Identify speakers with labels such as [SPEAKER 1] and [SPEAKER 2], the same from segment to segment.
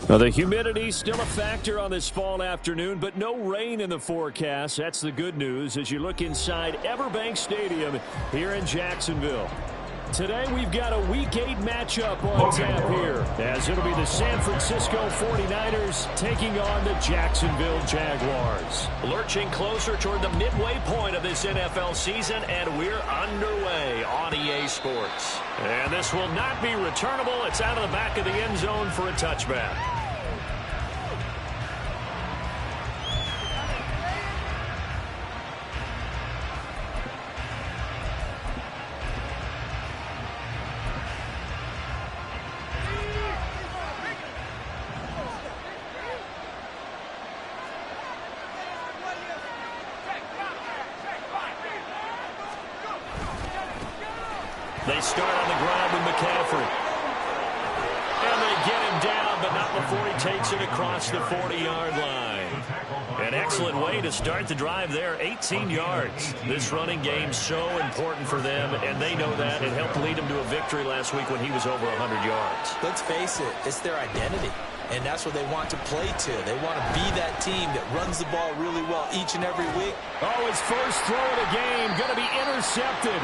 [SPEAKER 1] Well, the humidity still a factor on this fall afternoon, but no rain in the forecast. That's the good news as you look inside Everbank Stadium here in Jacksonville. Today we've got a Week 8 matchup on tap here, as it'll be the San Francisco 49ers taking on the Jacksonville Jaguars.
[SPEAKER 2] Lurching closer toward the midway point of this NFL season, and we're underway on EA Sports.
[SPEAKER 1] And this will not be returnable. It's out of the back of the end zone for a touchback. They start on the ground with McCaffrey. And they get him down, but not before he takes it across the 40-yard line. An excellent way to start the drive there, 18 yards. This running game so important for them, and they know that. It helped lead them to a victory last week when he was over 100 yards.
[SPEAKER 3] Let's face it, it's their identity. And that's what they want to play to. They want to be that team that runs the ball really well each and every week.
[SPEAKER 1] Oh, his first throw of the game going to be intercepted.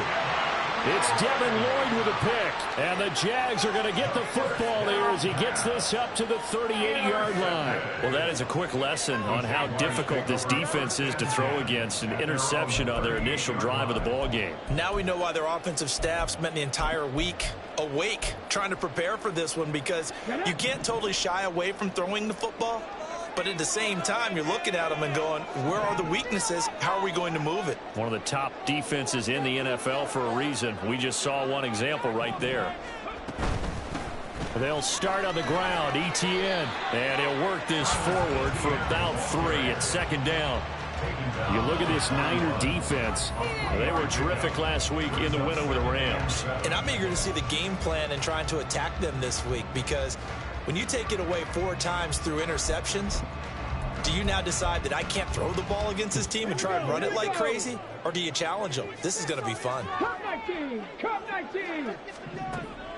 [SPEAKER 1] It's Devin Lloyd with a pick, and the Jags are going to get the football here as he gets this up to the 38-yard line. Well, that is a quick lesson on how difficult this defense is to throw against. An interception on their initial drive of the ball game.
[SPEAKER 3] Now we know why their offensive staff spent the entire week awake trying to prepare for this one, because you can't totally shy away from throwing the football. But at the same time, you're looking at them and going, where are the weaknesses? How are we going to move it?
[SPEAKER 1] One of the top defenses in the NFL for a reason. We just saw one example right there. They'll start on the ground, ETN. And he'll work this forward for about 3 at second down. You look at this Niner defense. They were terrific last week in the win over the Rams.
[SPEAKER 3] And I'm eager to see the game plan and trying to attack them this week, because when you take it away 4 times through interceptions, do you now decide that I can't throw the ball against this team and try and run it like crazy? Or do you challenge them? This is going to be fun.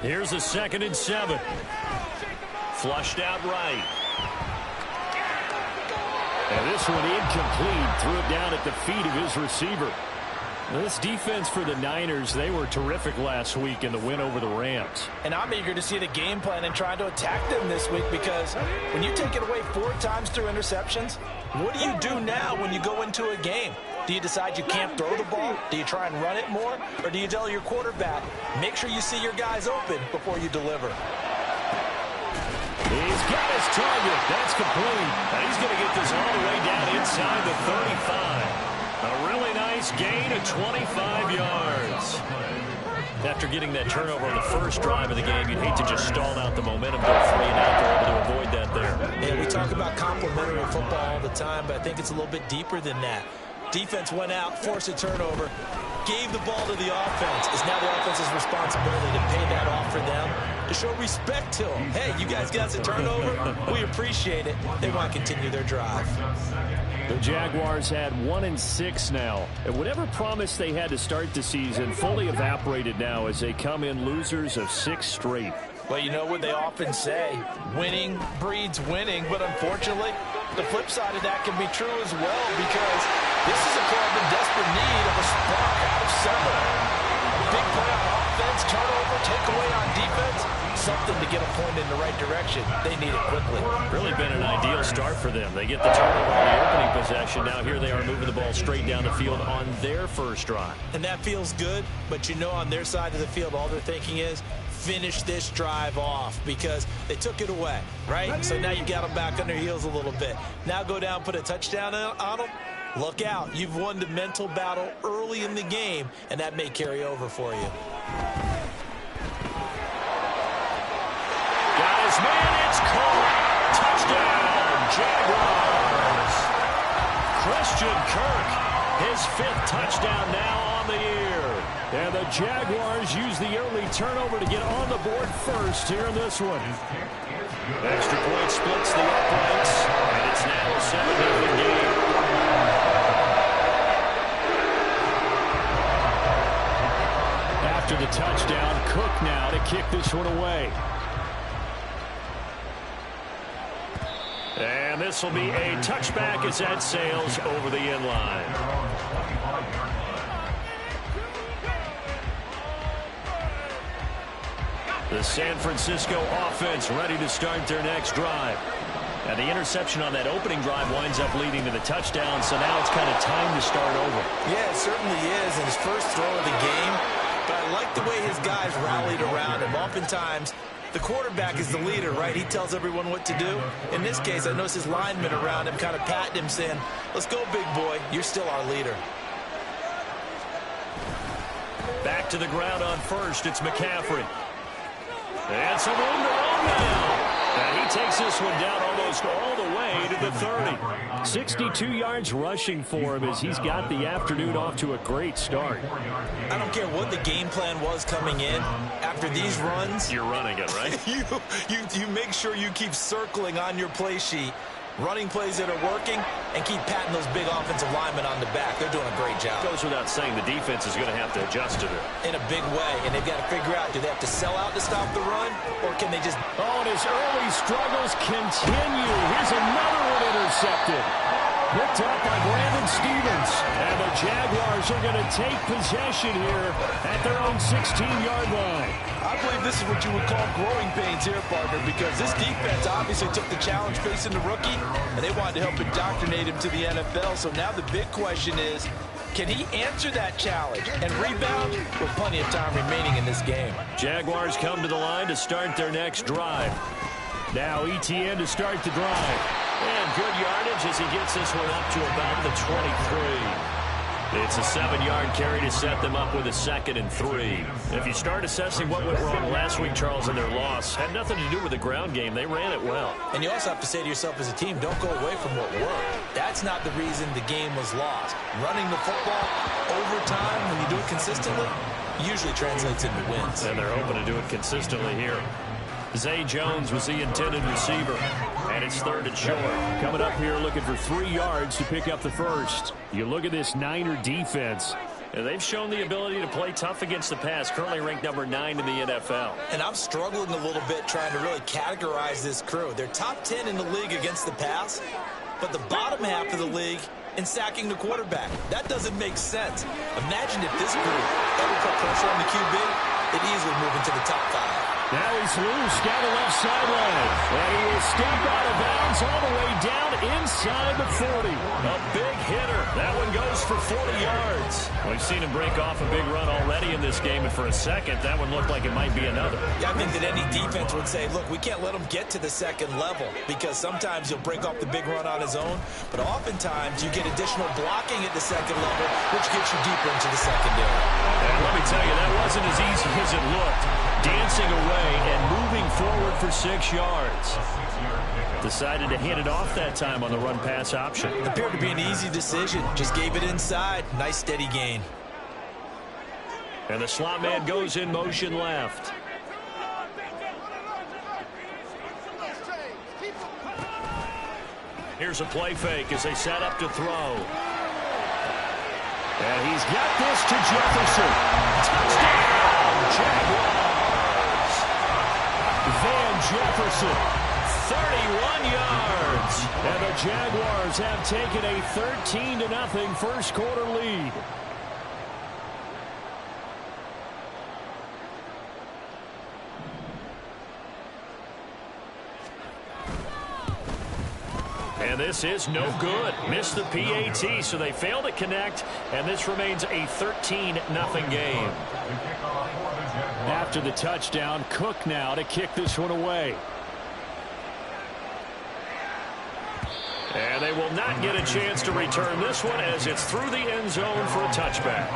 [SPEAKER 1] Here's a 2nd and 7. Flushed out right. And this one incomplete. Threw it down at the feet of his receiver. This defense for the Niners, they were terrific last week in the win over the Rams.
[SPEAKER 3] And I'm eager to see the game plan and try to attack them this week, because when you take it away 4 times through interceptions, what do you do now when you go into a game? Do you decide you can't throw the ball? Do you try and run it more? Or do you tell your quarterback, make sure you see your guys open before you deliver?
[SPEAKER 1] He's got his target. That's complete. And he's going to get this all the way down inside the 35. A really nice gain of 25 yards. After getting that turnover on the first drive of the game, you'd hate to just stall out the momentum, go 3 and out. They're able to avoid that there.
[SPEAKER 3] And we talk about complementary football all the time, but I think it's a little bit deeper than that. Defense went out, forced a turnover, gave the ball to the offense. It's now the offense's responsibility to pay that off for them, to show respect to them. Hey, you guys got the turnover. We appreciate it. They want to continue their drive.
[SPEAKER 1] The Jaguars had 1-6 now. And whatever promise they had to start the season fully evaporated now as they come in losers of 6 straight.
[SPEAKER 3] Well, you know what they often say, winning breeds winning, but unfortunately, the flip side of that can be true as well, because this is a club in desperate need of a spark out of center. Big play on offense, turnover, takeaway on defense, something to get a point in the right direction. They need it quickly.
[SPEAKER 1] Really been an ideal start for them. They get the turnover on the opening possession. Now here they are moving the ball straight down the field on their first drive.
[SPEAKER 3] And that feels good, but you know on their side of the field, all they're thinking is, finish this drive off, because they took it away, right? So now you got them back on their heels a little bit. Now go down, put a touchdown on them. Look out. You've won the mental battle early in the game, and that may carry over for you.
[SPEAKER 1] Got his man. It's caught. Touchdown, Jaguars. Christian Kirk, his 5th touchdown now on the year. And the Jaguars use the early turnover to get on the board first here in this one. Extra point splits the uprights, and it's now a 7-0 game. After the touchdown, Cook now to kick this one away.
[SPEAKER 2] And this will be a touchback as that sails over the end line. The San Francisco offense ready to start their next drive. And the interception on that opening drive winds up leading to the touchdown, so now it's kind of time to start over.
[SPEAKER 3] Yeah, it certainly is, and his first throw of the game. But I like the way his guys rallied around him. Oftentimes, the quarterback is the leader, right? He tells everyone what to do. In this case, I noticed his linemen around him kind of patting him, saying, let's go, big boy. You're still our leader.
[SPEAKER 2] Back to the ground on first. It's McCaffrey. And some room to run now. And he takes this one down almost all the way to the 30.
[SPEAKER 1] 62 yards rushing for him as he's got the afternoon off to a great start.
[SPEAKER 3] I don't care what the game plan was coming in. After these runs,
[SPEAKER 2] you're running it, right?
[SPEAKER 3] you make sure you keep circling on your play sheet, running plays that are working, and keep patting those big offensive linemen on the back. They're doing a great job.
[SPEAKER 2] Goes without saying the defense is going to have to adjust to it.
[SPEAKER 3] In a big way, and they've got to figure out, do they have to sell out to stop the run, or can they just...
[SPEAKER 1] Oh, and his early struggles continue. Here's another one intercepted. Picked up by Brandon Stephens. And the Jaguars are going to take possession here at their own 16-yard line.
[SPEAKER 3] I believe this is what you would call growing pains here, partner, because this defense obviously took the challenge facing the rookie, and they wanted to help indoctrinate him to the NFL. So now the big question is, can he answer that challenge and rebound with plenty of time remaining in this game?
[SPEAKER 2] Jaguars come to the line to start their next drive.
[SPEAKER 1] Now ETN to start the drive.
[SPEAKER 2] And good yardage as he gets this one up to about the 23. It's a 7-yard carry to set them up with a 2nd and 3. If you start assessing what went wrong last week, Charles, in their loss, had nothing to do with the ground game. They ran it well.
[SPEAKER 3] And you also have to say to yourself as a team, don't go away from what worked. That's not the reason the game was lost. Running the football over time, when you do it consistently, usually translates into wins.
[SPEAKER 2] And they're hoping to do it consistently here. Zay Jones was the intended receiver, and it's 3rd and short.
[SPEAKER 1] Coming up here looking for 3 yards to pick up the first. You look at this Niner defense.
[SPEAKER 2] And they've shown the ability to play tough against the pass, currently ranked number 9 in the NFL.
[SPEAKER 3] And I'm struggling a little bit trying to really categorize this crew. They're top 10 in the league against the pass, but the bottom half of the league in sacking the quarterback. That doesn't make sense. Imagine if this group ever put pressure on the QB, it'd easily move into the top 5.
[SPEAKER 1] Now he's loose down the left sideline. And he will step out of bounds all the way down inside the 40.
[SPEAKER 2] A big hitter. That one goes for 40 yards. We've seen him break off a big run already in this game, and for a second, that one looked like it might be another.
[SPEAKER 3] Yeah, I think that any defense would say, look, we can't let him get to the 2nd level, because sometimes he'll break off the big run on his own, but oftentimes you get additional blocking at the 2nd level, which gets you deeper into the secondary.
[SPEAKER 2] And let me tell you, that wasn't as easy as it looked. Dancing away and moving forward for 6 yards. Decided to hand it off that time on the run-pass option.
[SPEAKER 3] Appeared to be an easy decision. Just gave it inside. Nice steady gain.
[SPEAKER 2] And the slot man goes in motion left. Here's a play fake as they set up to throw.
[SPEAKER 1] And he's got this to Jefferson. Touchdown, Jaguars. Van Jefferson, 31 yards. And the Jaguars have taken a 13-0 first quarter lead.
[SPEAKER 2] And this is no good. Missed the PAT, so they fail to connect, and this remains a 13-0 game.
[SPEAKER 1] After the touchdown, Cook now to kick this one away.
[SPEAKER 2] And they will not get a chance to return this one as it's through the end zone for a touchback.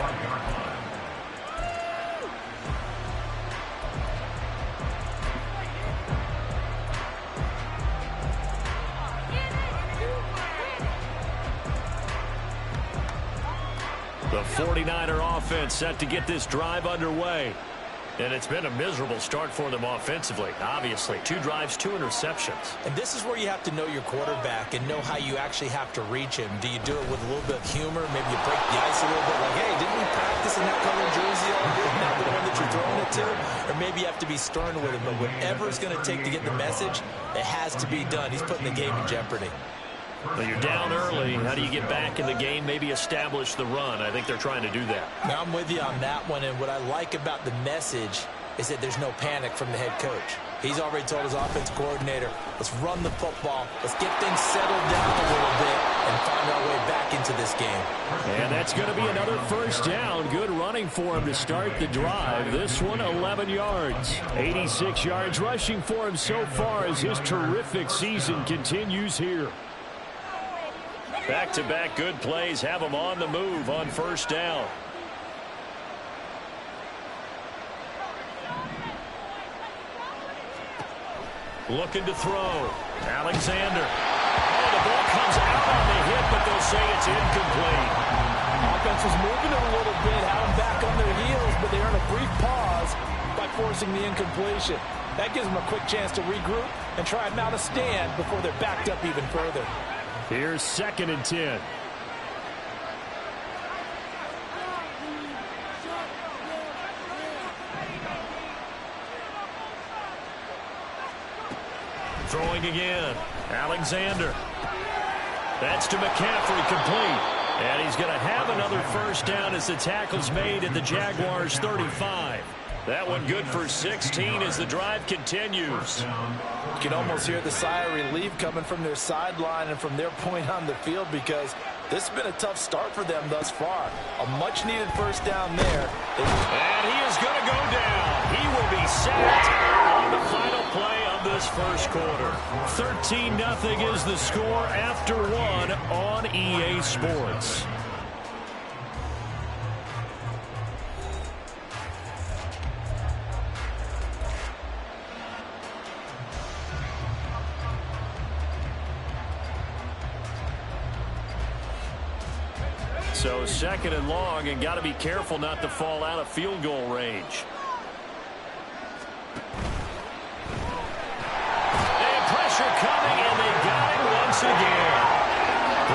[SPEAKER 2] The 49er offense set to get this drive underway. And it's been a miserable start for them offensively, obviously. 2 drives, 2 interceptions.
[SPEAKER 3] And this is where you have to know your quarterback and know how you actually have to reach him. Do you do it with a little bit of humor? Maybe you break the ice a little bit like, hey, didn't we practice in that color jersey all year? Not the one that you're throwing it to? Or maybe you have to be stern with him. But whatever it's going to take to get the message, it has to be done. He's putting the game in jeopardy.
[SPEAKER 2] Well, you're down early. How do you get back in the game, maybe establish the run? I think they're trying to do that.
[SPEAKER 3] Now, I'm with you on that one, and what I like about the message is that there's no panic from the head coach. He's already told his offensive coordinator, let's run the football, let's get things settled down a little bit and find our way back into this game.
[SPEAKER 1] And that's going to be another first down. Good running for him to start the drive. This one, 11 yards. 86 yards rushing for him so far as his terrific season continues here.
[SPEAKER 2] Back-to-back good plays have him on the move on first down. Looking to throw. Alexander. Oh, the ball comes out on the hit, but they'll say it's incomplete.
[SPEAKER 3] Offense was moving it a little bit, had them back on their heels, but they earn a brief pause by forcing the incompletion. That gives them a quick chance to regroup and try and mount a stand before they're backed up even further.
[SPEAKER 1] Here's 2nd and 10.
[SPEAKER 2] Throwing again. Alexander. That's to McCaffrey, complete. And he's going to have another first down as the tackle's made at the Jaguars' 35. That one good for 16 as the drive continues.
[SPEAKER 3] You can almost hear the sigh of relief coming from their sideline and from their point on the field because this has been a tough start for them thus far. A much-needed first down there.
[SPEAKER 2] And he is going to go down. He will be sacked on the final play of this first quarter.
[SPEAKER 1] 13-0 is the score after 1 on EA Sports.
[SPEAKER 2] So 2nd and long, and got to be careful not to fall out of field goal range. And pressure coming, and they got him once again.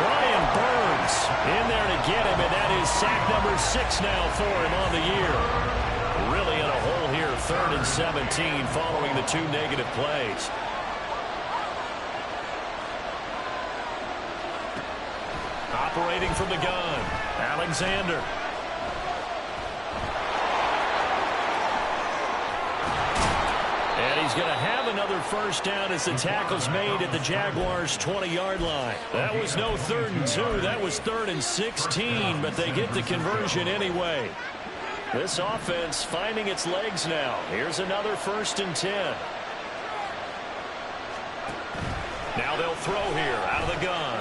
[SPEAKER 2] Brian Burns in there to get him, and that is sack number 6 now for him on the year. Really in a hole here, 3rd and 17 following the 2 negative plays. Operating from the gun, Alexander. And he's going to have another first down as the tackle's made at the Jaguars' 20-yard line. That was no 3rd and 2. That was 3rd and 16, but they get the conversion anyway. This offense finding its legs now. Here's another 1st and 10. Now they'll throw here out of the gun.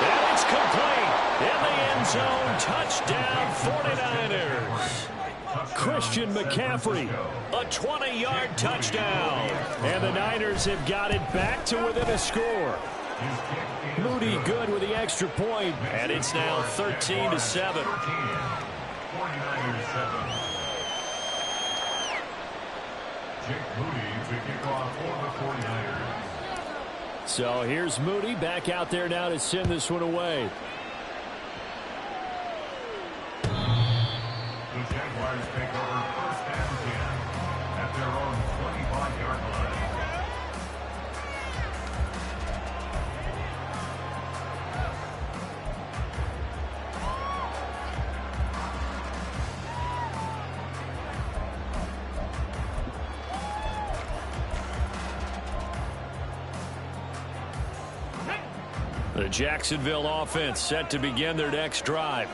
[SPEAKER 2] And it's complete in the end zone. Touchdown 49ers.
[SPEAKER 1] Christian McCaffrey,
[SPEAKER 2] A 20-yard touchdown.
[SPEAKER 1] and the Niners have got it back to within a score. Moody good with the extra point.
[SPEAKER 2] And it's now 13-7.
[SPEAKER 1] So here's Moody back out there now to send this one away.
[SPEAKER 4] The Jaguars take over 1st and 10 at their own 25-yard line.
[SPEAKER 2] The Jacksonville offense set to begin their next drive.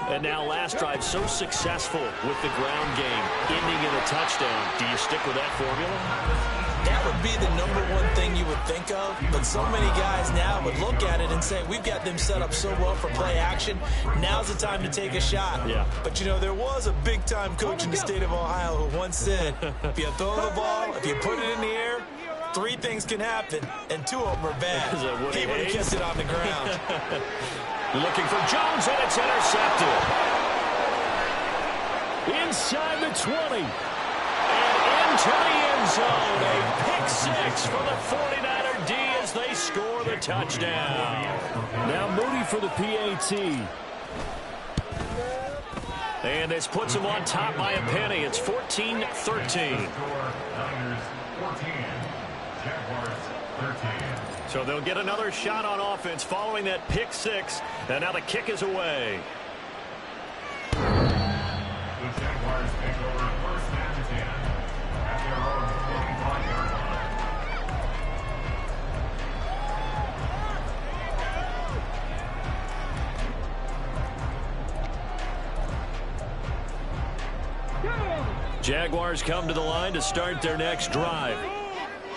[SPEAKER 2] And now last drive so successful with the ground game, ending in a touchdown. Do you stick with that formula?
[SPEAKER 3] That would be the #1 thing you would think of, but so many guys now would look at it and say, we've got them set up so well for play action. Now's the time to take a shot.
[SPEAKER 2] Yeah.
[SPEAKER 3] But, you know, there was a big-time coach in the state of Ohio who once said, if you throw the ball, if you put it in the air, 3 things can happen, and 2 of them are bad.
[SPEAKER 2] Is that Woody
[SPEAKER 3] He would have
[SPEAKER 2] Hayes?
[SPEAKER 3] kept it on the ground.
[SPEAKER 2] Looking for Jones, and it's intercepted.
[SPEAKER 1] inside the 20. And into the end zone. A pick six for the 49er D as they score the touchdown. Now Moody for the PAT. And this puts them on top by a penny. It's 14-13.
[SPEAKER 4] Niners 14, Jaguars 13.
[SPEAKER 2] So they'll get another shot on offense following that pick six. And now the kick is away.
[SPEAKER 4] The Jaguars take over first and 10 at their own 45-yard line.
[SPEAKER 1] Jaguars come to the line to start their next drive.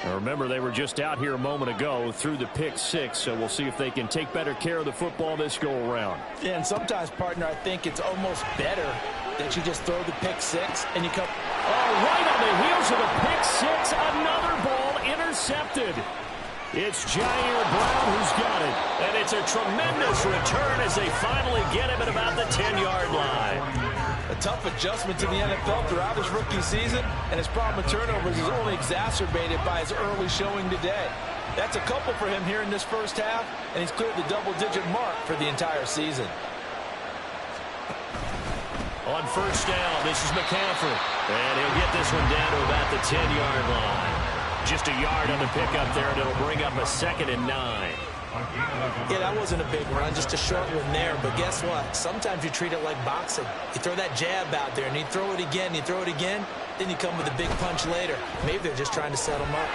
[SPEAKER 1] Now remember, they were just out here a moment ago through the pick six, so we'll see if they can take better care of the football this go around.
[SPEAKER 3] Yeah, and sometimes, partner, I think it's almost better that you just throw the pick six and you come.
[SPEAKER 1] Oh, right on the heels of the pick six, another ball intercepted. It's Jair Brown who's got it. And it's a tremendous return as they finally get him at about the 10-yard line.
[SPEAKER 3] A tough adjustment to the NFL throughout his rookie season, and his problem with turnovers is only exacerbated by his early showing today. That's a couple for him here in this first half, and he's cleared the double-digit mark for the entire season.
[SPEAKER 2] On first down, this is McCaffrey. And he'll get this one down to about the 10-yard line. Just a yard on the pickup there, and it'll bring up a 2nd and 9.
[SPEAKER 3] Yeah, that wasn't a big run, just a short one there. But guess what? Sometimes you treat it like boxing. You throw that jab out there, and you throw it again, you throw it again, then you come with a big punch later. Maybe they're just trying to set him up.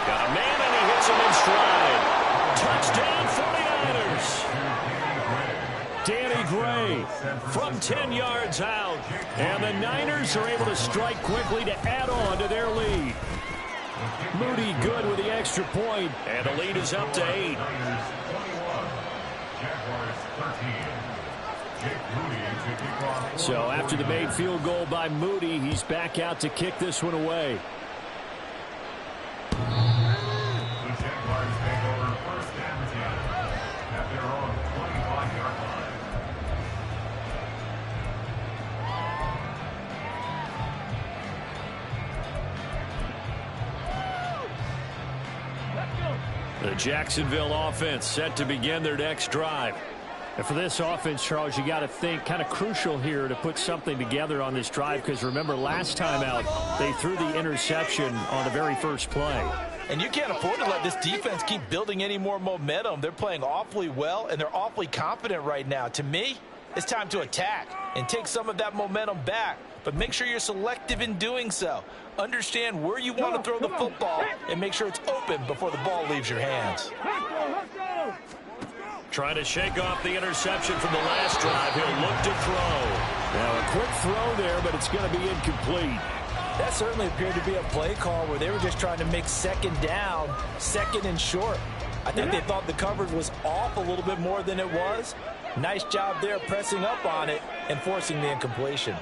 [SPEAKER 2] Got a man, and he hits him in stride. Touchdown, 49ers. Danny Gray from 10 yards out. And the Niners are able to strike quickly to add on to their lead.
[SPEAKER 1] Moody good with the extra point.
[SPEAKER 2] And the lead is up to 8.
[SPEAKER 4] Niners 21, Jaguars 13. Jake Moody to kick off.
[SPEAKER 1] So after the made field goal by Moody, he's back out to kick this one away.
[SPEAKER 4] The Jaguars take over first and 10 at their own 25-yard line.
[SPEAKER 1] The Jacksonville offense set to begin their next drive. And for this offense, Charles, you got to think kind of crucial here to put something together on this drive, because remember last time out they threw the interception on the very first play.
[SPEAKER 3] And you can't afford to let this defense keep building any more momentum. They're playing awfully well, and they're awfully confident right now. To me, it's time to attack and take some of that momentum back. But make sure you're selective in doing so. Understand where you want to throw the football and make sure it's open before the ball leaves your hands.
[SPEAKER 2] Trying to shake off the interception from the last drive. He'll look to throw.
[SPEAKER 1] Now a quick throw there, but it's going to be incomplete.
[SPEAKER 3] That certainly appeared to be a play call where they were just trying to make second down, second and short. I think they thought the coverage was off a little bit more than it was. Nice job there pressing up on it and forcing the incompletion.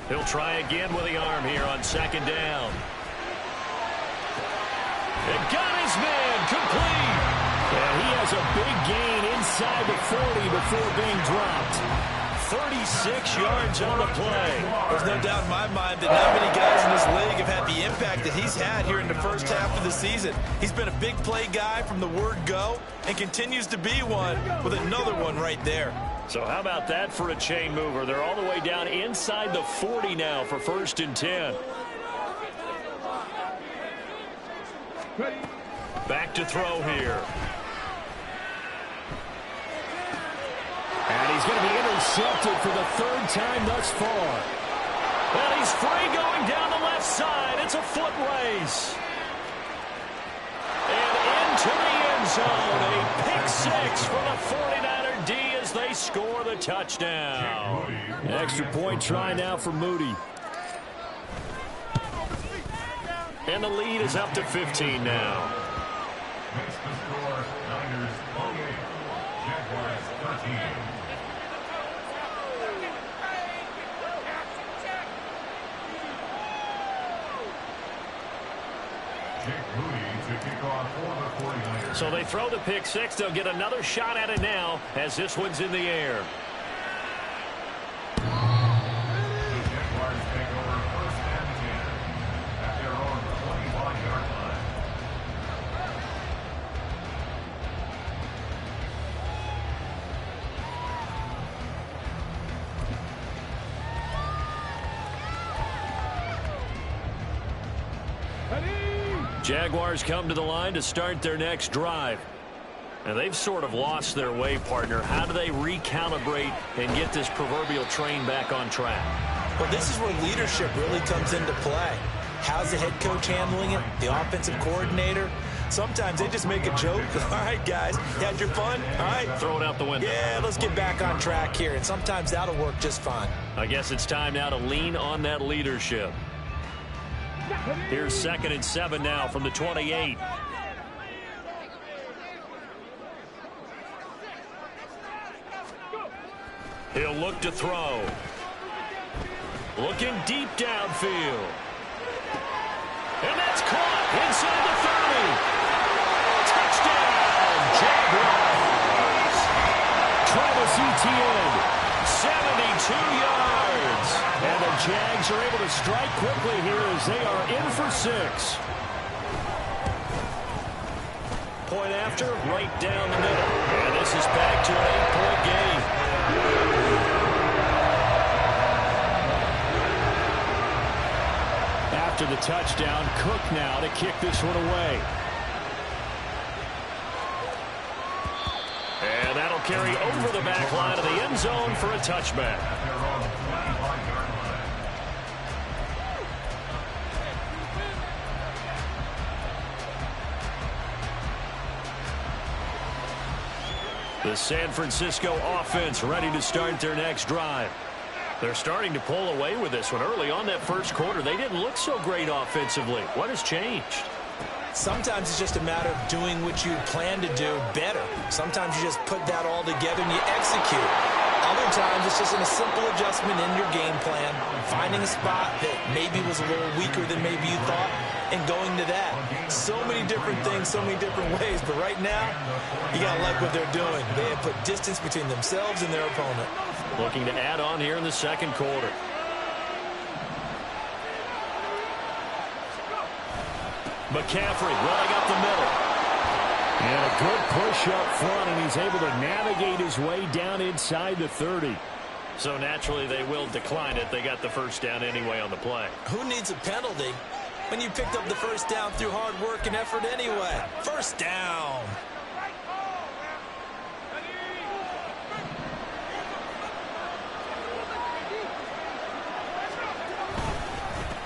[SPEAKER 2] He'll try again with the arm here on second down. And got his man complete.
[SPEAKER 1] And he has a big gain inside the 40 before being dropped.
[SPEAKER 2] 36 yards on the play.
[SPEAKER 3] There's no doubt in my mind that not many guys in this league have had the impact that he's had here in the first half of the season. He's been a big play guy from the word go and continues to be one with another one right there.
[SPEAKER 2] So how about that for a chain mover? They're all the way down inside the 40 now for 1st and 10. Back to throw here.
[SPEAKER 1] And he's going to be intercepted for the 3rd time thus far.
[SPEAKER 2] And he's free going down the left side. It's a foot race. And into the end zone. A pick six for the 49er D as they score the touchdown.
[SPEAKER 1] Extra point try now for Moody.
[SPEAKER 2] And the lead is up to 15 now.
[SPEAKER 4] Makes the score Niners 28, Jaguars 13. Jake Moody to kick off for the 49ers.
[SPEAKER 2] So they throw the pick six. They'll get another shot at it now as this one's in the air.
[SPEAKER 4] The Jaguars take over 1st and 10 at their own 25-yard line.
[SPEAKER 2] Jaguars come to the line to start their next drive. And they've sort of lost their way, partner. How do they recalibrate and get this proverbial train back on track?
[SPEAKER 3] Well, this is where leadership really comes into play. How's the head coach handling it? The offensive coordinator? Sometimes they just make a joke. All right, guys, you had your fun? All right.
[SPEAKER 2] Throw it out the window.
[SPEAKER 3] Yeah, let's get back on track here. And sometimes that'll work just fine.
[SPEAKER 2] I guess it's time now to lean on that leadership. Here's 2nd and 7 now from the 28. He'll look to throw. Looking deep downfield. And that's caught inside the 30. Touchdown, Jaguars. Travis Etienne, 72 yards. And the Jags are able to strike quickly here as they are in for 6. Point after, right down the middle. And this is back to an 8-point game. After the touchdown, Cook now to kick this one away. And that'll carry over the back line of the end zone for a touchback.
[SPEAKER 4] At their own 25-yard line.
[SPEAKER 2] The San Francisco offense ready to start their next drive. They're starting to pull away with this one. Early on that first quarter, they didn't look so great offensively. What has changed?
[SPEAKER 3] Sometimes it's just a matter of doing what you plan to do better. Sometimes you just put that all together and you execute. Other times it's just a simple adjustment in your game plan, finding a spot that maybe was a little weaker than maybe you thought, and going to that. So many different things, so many different ways, but right now, you got to like what they're doing. They have put distance between themselves and their opponent.
[SPEAKER 2] Looking to add on here in the second quarter. McCaffrey running up the middle.
[SPEAKER 1] And a good push up front, and he's able to navigate his way down inside the 30.
[SPEAKER 2] So naturally they will decline it. They got the first down anyway on the play.
[SPEAKER 3] Who needs a penalty when you picked up the first down through hard work and effort anyway? First down.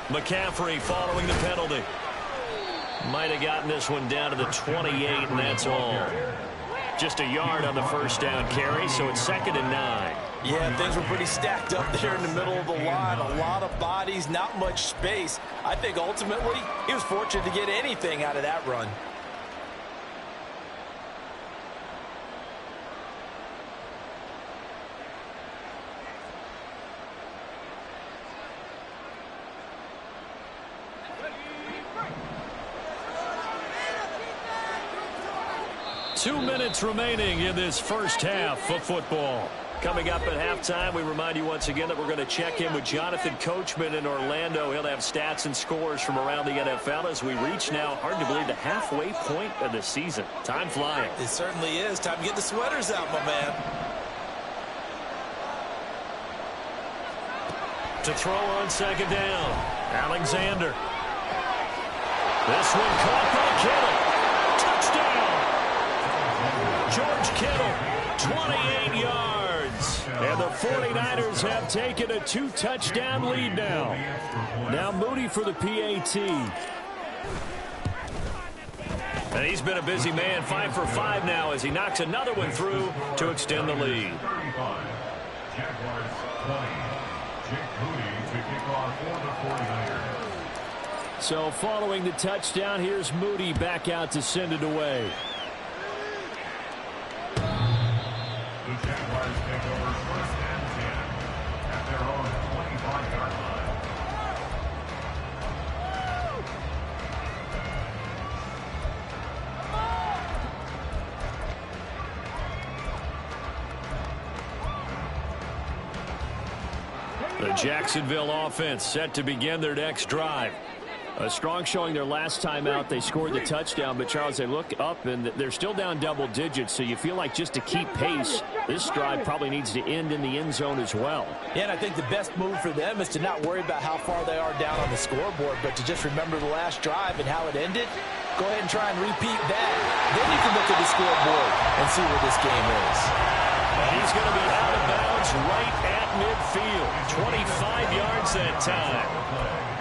[SPEAKER 2] McCaffrey following the penalty. Might have gotten this one down to the 28, and that's all. Just a yard on the first down carry, so it's 2nd and 9.
[SPEAKER 3] Yeah, things were pretty stacked up there in the middle of the line. A lot of bodies, not much space. I think ultimately he was fortunate to get anything out of that run.
[SPEAKER 2] Two minutes remaining in this first half of football. Coming up at halftime, we remind you once again that we're going to check in with Jonathan Coachman in Orlando. He'll have stats and scores from around the NFL as we reach now, hard to believe, the halfway point of the season. Time flying.
[SPEAKER 3] It certainly is. Time to get the sweaters out, my man.
[SPEAKER 2] To throw on second down, Alexander. This one caught by Kittle. Touchdown! George Kittle, 28 yards. And the 49ers have taken a 2-touchdown lead now. Now Moody for the PAT. And he's been a busy man, 5 for 5 now as he knocks another one through to extend the lead.
[SPEAKER 4] 35. Jaguars 20. Jake Moody to kick off for the 49ers.
[SPEAKER 1] So following the touchdown, here's Moody back out to send it away.
[SPEAKER 4] The Jaguars take over 1st and 10 at their own 25-yard line.
[SPEAKER 2] Jacksonville offense set to begin their next drive. A strong showing their last time out. They scored the touchdown, but, Charles, they look up, and they're still down double digits, so you feel like just to keep pace, this drive probably needs to end in the end zone as well.
[SPEAKER 3] Yeah, and I think the best move for them is to not worry about how far they are down on the scoreboard, but to just remember the last drive and how it ended. Go ahead and try and repeat that. Then you can look at the scoreboard and see where this game is.
[SPEAKER 2] And he's going to be out of bounds right at midfield. 25 yards that time.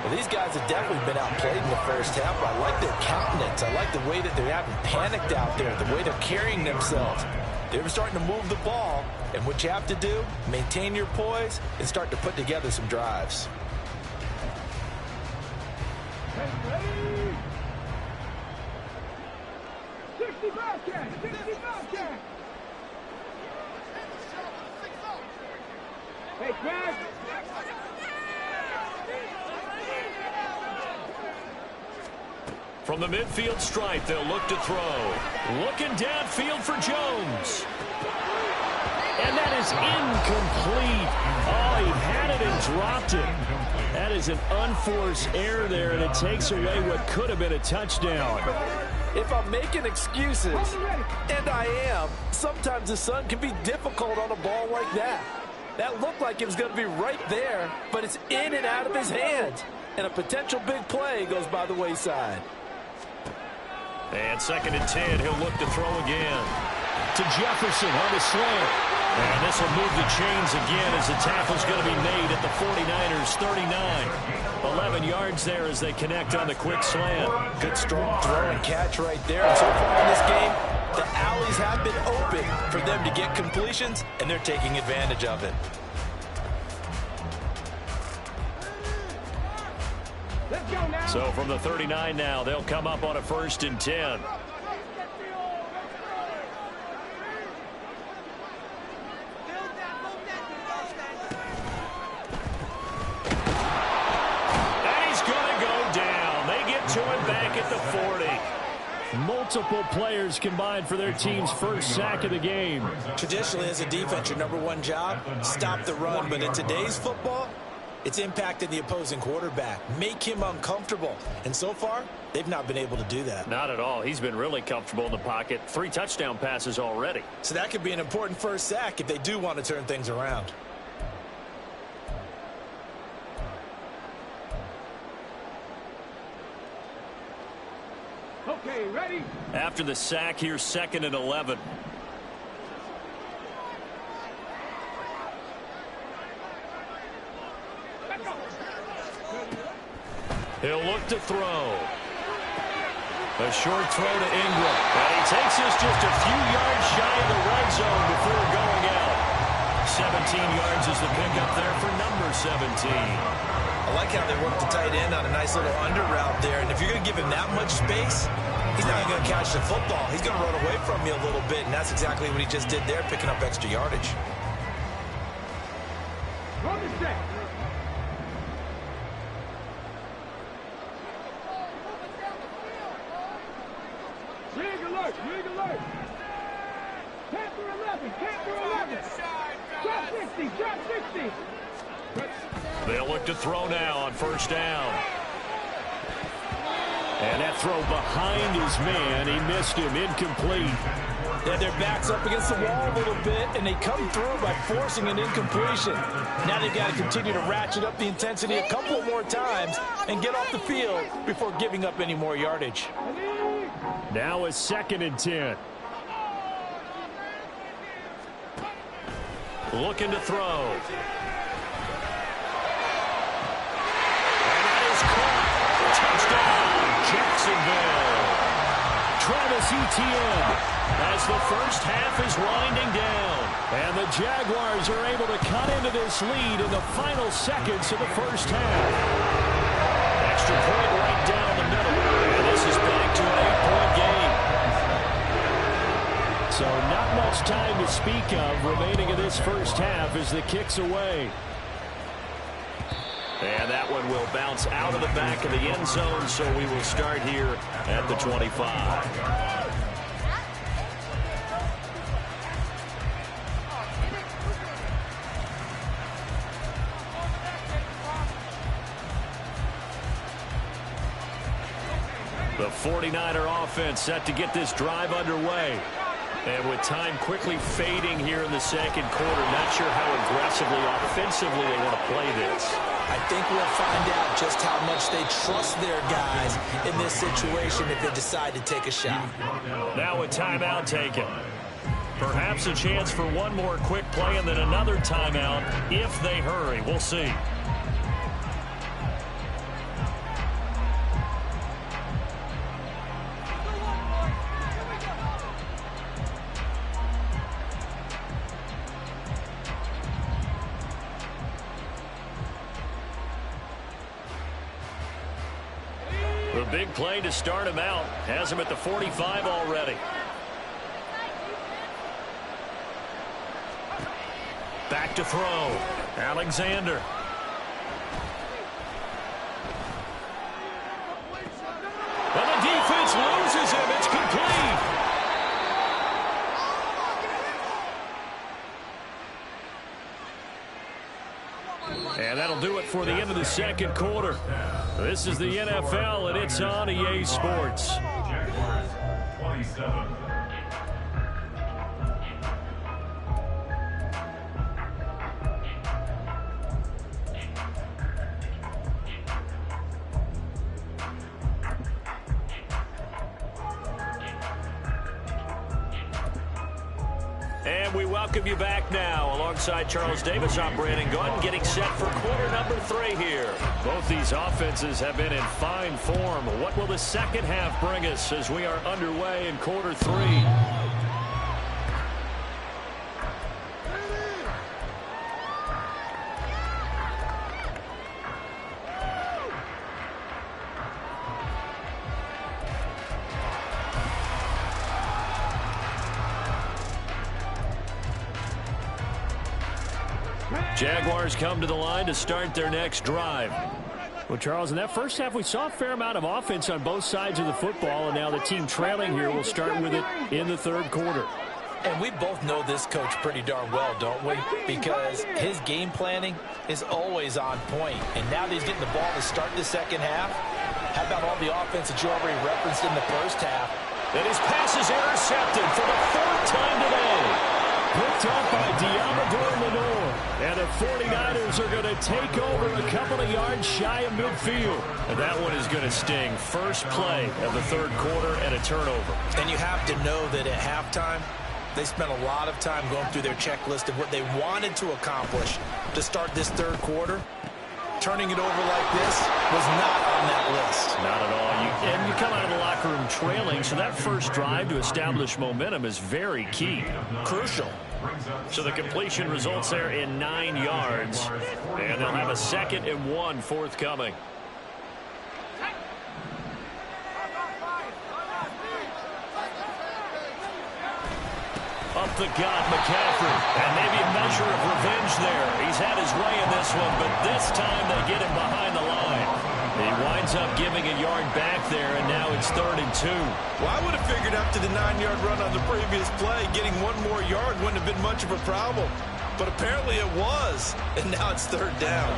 [SPEAKER 3] Well, these guys have definitely been outplayed in the first half. I like their countenance. I like the way that they haven't panicked out there, the way they're carrying themselves. They're starting to move the ball, and what you have to do, maintain your poise and start to put together some drives.
[SPEAKER 5] Hey, Greg.
[SPEAKER 2] From the midfield stripe, they'll look to throw. Looking downfield for Jones. And that is incomplete. Oh, he had it and dropped it. That is an unforced error there, and it takes away what could have been a touchdown.
[SPEAKER 3] If I'm making excuses, and I am, sometimes the sun can be difficult on a ball like that. That looked like it was going to be right there, but it's in and out of his hands. And a potential big play goes by the wayside.
[SPEAKER 2] And 2nd and 10, he'll look to throw again. To Jefferson on the slant. And this will move the chains again as the tackle's going to be made at the 49ers' 39. 11 yards there as they connect on the quick slant.
[SPEAKER 3] Good strong throw and catch right there. And so far in this game, the alleys have been open for them to get completions, and they're taking advantage of it.
[SPEAKER 2] So from the 39 now, they'll come up on a 1st and 10. And he's going to go down. They get to him back at the 40. Multiple players combined for their team's first sack of the game.
[SPEAKER 3] Traditionally, as a defense, your #1 job, stop the run. But in today's football, it's impacting the opposing quarterback, make him uncomfortable. And so far, they've not been able to do that.
[SPEAKER 2] Not at all. He's been really comfortable in the pocket. 3 touchdown passes already.
[SPEAKER 3] So that could be an important first sack if they do want to turn things around.
[SPEAKER 5] Okay, ready?
[SPEAKER 2] After the sack, here's 2nd and 11. He'll look to throw. A short throw to Ingram. And he takes this just a few yards shy of the red zone before going out. 17 yards is the pickup there for number 17.
[SPEAKER 3] I like how they work the tight end on a nice little under route there. And if you're going to give him that much space, he's not going to catch the football. He's going to run away from you a little bit, and that's exactly what he just did there, picking up extra yardage.
[SPEAKER 5] Run the set. Rig alert, rig alert. Panther 11, Panther 11. Drop 60, drop 60.
[SPEAKER 2] They'll look to throw now on 1st down. And that throw behind his man. He missed him. Incomplete.
[SPEAKER 3] Yeah, their back's up against the wall a little bit, and they come through by forcing an incompletion. Now they've got to continue to ratchet up the intensity a couple more times and get off the field before giving up any more yardage.
[SPEAKER 2] Now a 2nd and 10. Looking to throw. And that is caught. Touchdown, Jacksonville. Travis Etienne as the first half is winding down. And the Jaguars are able to cut into this lead in the final seconds of the first half. Extra point right down the middle. And this is back to an 8-point game. So not much time to speak of remaining in this first half as the kick's away. And that one will bounce out of the back of the end zone, so we will start here at the 25. The 49er offense set to get this drive underway. And with time quickly fading here in the second quarter, not sure how aggressively, offensively they want to play this.
[SPEAKER 3] I think we'll find out just how much they trust their guys in this situation if they decide to take a shot.
[SPEAKER 2] Now a timeout taken. Perhaps a chance for one more quick play and then another timeout if they hurry. We'll see. The big play to start him out. Has him at the 45 already. Back to throw. Alexander. And the defense loses him. It's complete. And that'll do it for the end of the second quarter. This is the NFL, and it's on EA Sports.
[SPEAKER 4] Jaguars 27.
[SPEAKER 2] And we welcome you back now. Alongside Charles Davis, I'm Brandon Gunn, getting set for quarter number 3 here. Both these offenses have been in fine form. What will the second half bring us as we are underway in quarter 3? Jaguars come to the line to start their next drive. Well, Charles, in that first half, we saw a fair amount of offense on both sides of the football, and now the team trailing here will start with it in the third quarter.
[SPEAKER 3] And we both know this coach pretty darn well, don't we? Because his game planning is always on point. And now that he's getting the ball to start the second half, how about all the offense that you already referenced in the first half?
[SPEAKER 2] And his pass is intercepted for the 4th time today. Picked up by Diamador Lenore. And the 49ers are going to take over a couple of yards shy of midfield. And that one is going to sting. First play of the third quarter and a turnover.
[SPEAKER 3] And you have to know that at halftime, they spent a lot of time going through their checklist of what they wanted to accomplish to start this third quarter. Turning it over like this was not on that list.
[SPEAKER 2] Not at all. And you come out of the locker room trailing, so that first drive to establish momentum is very key. Crucial. So the completion results there in 9 yards. And they'll have a 2nd and 1 forthcoming. Up the gut, McCaffrey. And maybe a measure of revenge there. He's had his way in this one, but this time they get him behind the line. He winds up giving a yard back there, and now it's 3rd and 2.
[SPEAKER 3] Well, I would have figured after the 9-yard run on the previous play, getting one more yard wouldn't have been much of a problem. But apparently it was, and now it's 3rd down.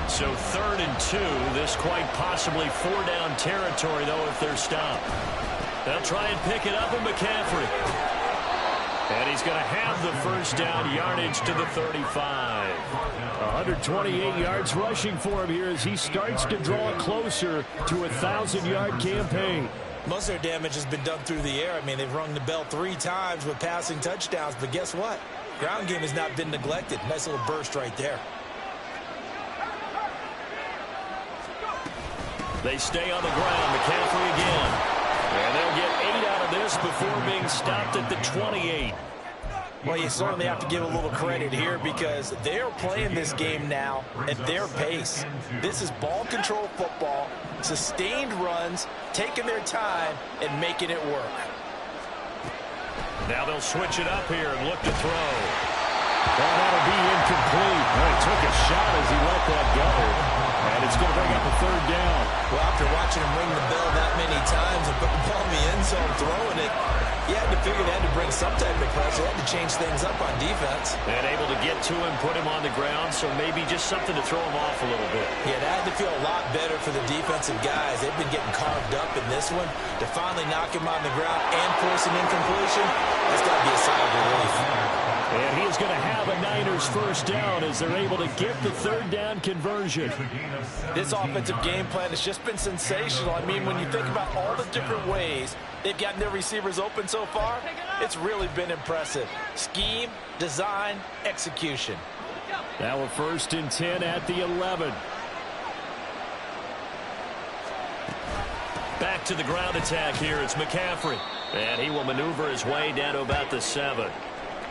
[SPEAKER 2] So 3rd and 2. This quite possibly 4-down territory, though, if they're stopped. They'll try and pick it up with McCaffrey. And he's going to have the first down yardage to the 35. 128 yards rushing for him here as he starts to draw closer to a 1,000-yard campaign.
[SPEAKER 3] Most of their damage has been done through the air. I mean, they've rung the bell 3 times with passing touchdowns, but guess what? Ground game has not been neglected. Nice little burst right there.
[SPEAKER 2] They stay on the ground. McCaffrey again. And they'll get 8 out of this before being stopped at the 28.
[SPEAKER 3] Well, you certainly have to give a little credit here because they're playing this game now at their pace. This is ball control football, sustained runs, taking their time, and making it work.
[SPEAKER 2] Now they'll switch it up here and look to throw. Well, that'll be incomplete. Well, he took a shot as he let that go. And it's going to bring up a 3rd down.
[SPEAKER 3] Well, after watching him ring the bell that many times and put the ball in the end zone, throwing it, You had to figure they had to bring some type of pressure. They had to change things up on defense.
[SPEAKER 2] And able to get to him, put him on the ground, so maybe just something to throw him off a little bit.
[SPEAKER 3] Yeah, that had to feel a lot better for the defensive guys. They've been getting carved up in this one. To finally knock him on the ground and force an incompletion, that's got to be a sigh of relief.
[SPEAKER 1] And he is going to have a Niners first down as they're able to get the third down conversion.
[SPEAKER 3] This offensive game plan has just been sensational. I mean, when you think about all the different ways they've gotten their receivers open so far, it's really been impressive. Scheme, design, execution.
[SPEAKER 1] Now we're 1st and 10 at the 11.
[SPEAKER 2] Back to the ground attack here. It's McCaffrey. And he will maneuver his way down to about the 7.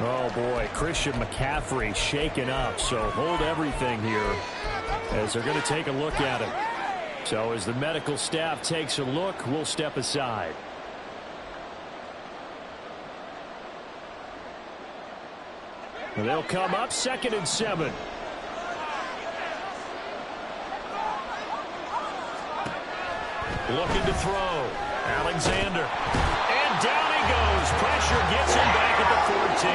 [SPEAKER 1] Oh, boy, Christian McCaffrey shaken up, so hold everything here as they're going to take a look at him. So as the medical staff takes a look, we'll step aside. And they'll come up 2nd and 7.
[SPEAKER 2] Looking to throw. Alexander. And down he goes. Pressure gets him back at the 14.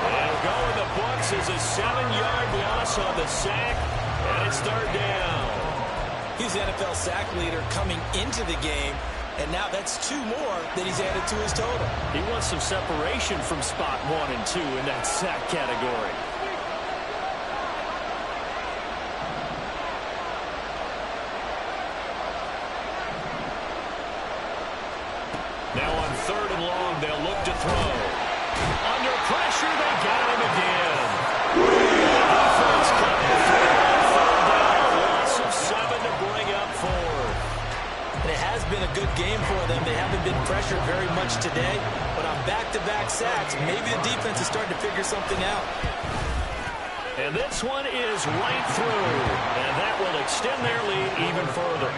[SPEAKER 2] It'll go in the books as a 7-yard loss on the sack. And it's 3rd down.
[SPEAKER 3] He's the NFL sack leader coming into the game, and now that's 2 more that he's added to his total.
[SPEAKER 2] He wants some separation from spot 1 and 2 in that sack category. Now on 3rd and long, they'll look to throw. Under pressure, they got him again. Defense coming through on 3rd down. A loss of 7 to bring up 4th.
[SPEAKER 3] And it has been a good game for them. They haven't been pressured very much today, but on back-to-back sacks, maybe the defense is starting to figure something out.
[SPEAKER 2] And this one is right through, and that will extend their lead even further.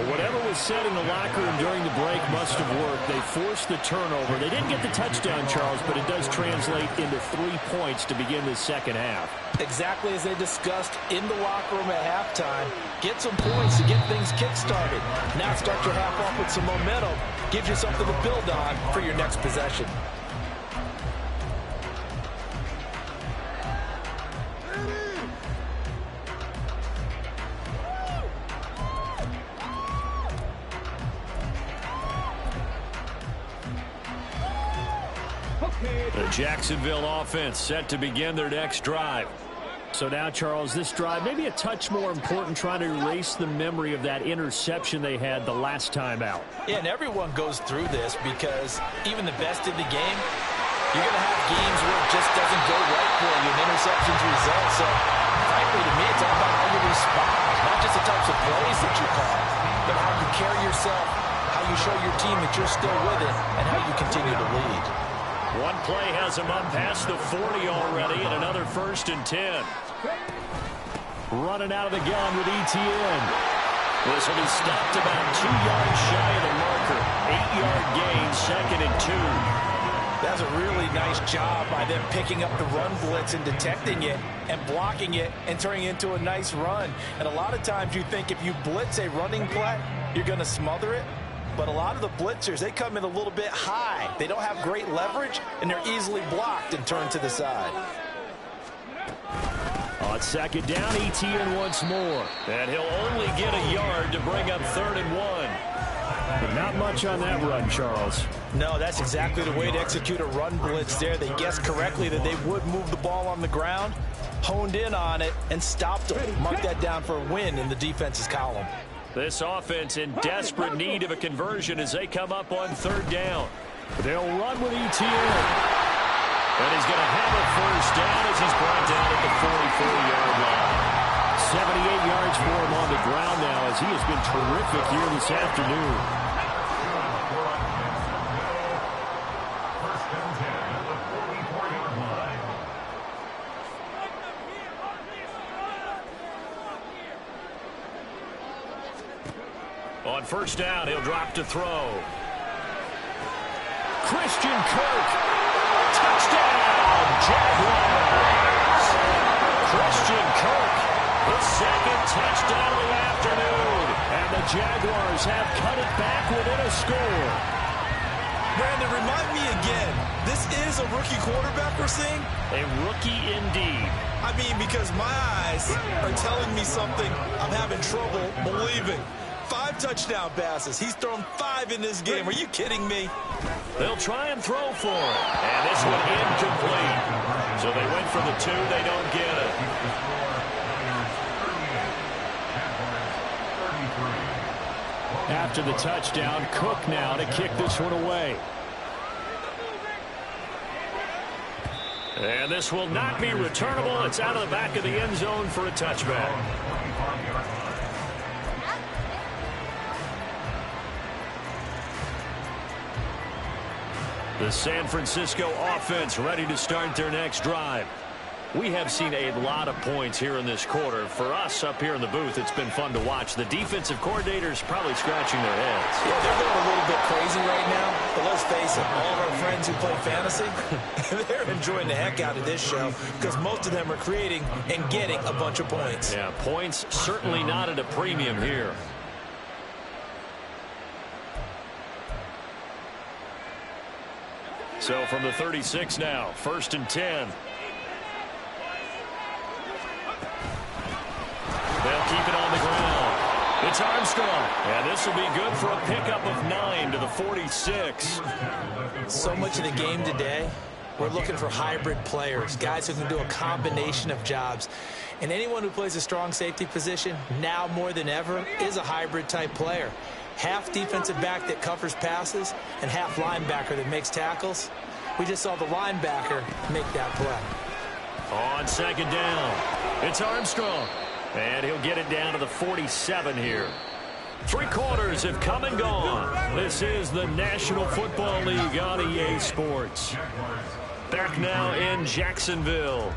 [SPEAKER 1] Whatever was said in the locker room during the break must have worked. They forced the turnover. They didn't get the touchdown, Charles, but it does translate into 3 points to begin the second half.
[SPEAKER 3] Exactly as they discussed in the locker room at halftime. Get some points to get things kick-started. Now start your half off with some momentum. Gives you something to build on for your next possession.
[SPEAKER 1] The Jacksonville offense set to begin their next drive. So now, Charles, this drive maybe a touch more important, trying to erase the memory of that interception they had the last time out.
[SPEAKER 3] Yeah, and everyone goes through this because even the best in the game, you're going to have games where it just doesn't go right for you, and interceptions result. So, frankly, to me, it's all about how you respond, not just the types of plays that you call, but how you carry yourself, how you show your team that you're still with it, and how you continue to lead.
[SPEAKER 2] One play has him up past the 40 already, and another 1st and 10.
[SPEAKER 1] Running out of the gun with Etienne.
[SPEAKER 2] This will be stopped about 2 yards shy of the marker. 8-yard gain, 2nd and 2.
[SPEAKER 3] That's a really nice job by them picking up the run blitz and detecting it and blocking it and turning it into a nice run. And a lot of times you think if you blitz a running play, you're going to smother it. But a lot of the blitzers, they come in a little bit high. They don't have great leverage, and they're easily blocked and turned to the side.
[SPEAKER 1] On 2nd down, Etienne once more.
[SPEAKER 2] And he'll only get a yard to bring up 3rd and 1.
[SPEAKER 1] But not much on that run, Charles.
[SPEAKER 3] No, that's exactly the way to execute a run blitz there. They guessed correctly that they would move the ball on the ground, honed in on it, and stopped them. Mark that down for a win in the defense's column.
[SPEAKER 2] This offense in desperate need of a conversion as they come up on 3rd down.
[SPEAKER 1] They'll run with Etienne.
[SPEAKER 2] And he's going to have a 1st down as he's brought down at the 44-yard line.
[SPEAKER 1] 78 yards for him on the ground now as he has been terrific here this afternoon.
[SPEAKER 4] First and 10 at the 44-yard line.
[SPEAKER 2] On 1st down, he'll drop to throw.
[SPEAKER 1] Christian Kirk. Touchdown, Jaguars.
[SPEAKER 2] Christian Kirk, his 2nd touchdown of the afternoon.
[SPEAKER 1] And the Jaguars have cut it back within a score.
[SPEAKER 3] Brandon, remind me again, this is a rookie quarterback we're seeing?
[SPEAKER 2] A rookie indeed.
[SPEAKER 3] I mean, because my eyes are telling me something I'm having trouble believing. 5 touchdown passes. He's thrown 5 in this game. Are you kidding me?
[SPEAKER 2] They'll try and throw for it. And this one incomplete. So they went for the 2. They don't get it.
[SPEAKER 1] After the touchdown, Cook now to kick this one away.
[SPEAKER 2] And this will not be returnable. It's out of the back of the end zone for a touchback. The San Francisco offense ready to start their next drive. We have seen a lot of points here in this quarter. For us up here in the booth, it's been fun to watch. The defensive coordinators probably scratching their heads.
[SPEAKER 3] Yeah, they're going a little bit crazy right now. But let's face it, all of our friends who play fantasy, they're enjoying the heck out of this show because most of them are creating and getting a bunch of points.
[SPEAKER 2] Yeah, points certainly not at a premium here. So from the 36 now, 1st and 10. They'll keep it on the ground. It's Armstrong. And this will be good for a pickup of 9 to the 46.
[SPEAKER 3] So much of the game today, we're looking for hybrid players, guys who can do a combination of jobs. And anyone who plays a strong safety position, now more than ever, is a hybrid type player. Half defensive back that covers passes and half linebacker that makes tackles. We just saw the linebacker make that play.
[SPEAKER 2] On 2nd down, it's Armstrong. And he'll get it down to the 47 here. 3 quarters have come and gone. This is the National Football League on EA Sports. Back now in Jacksonville.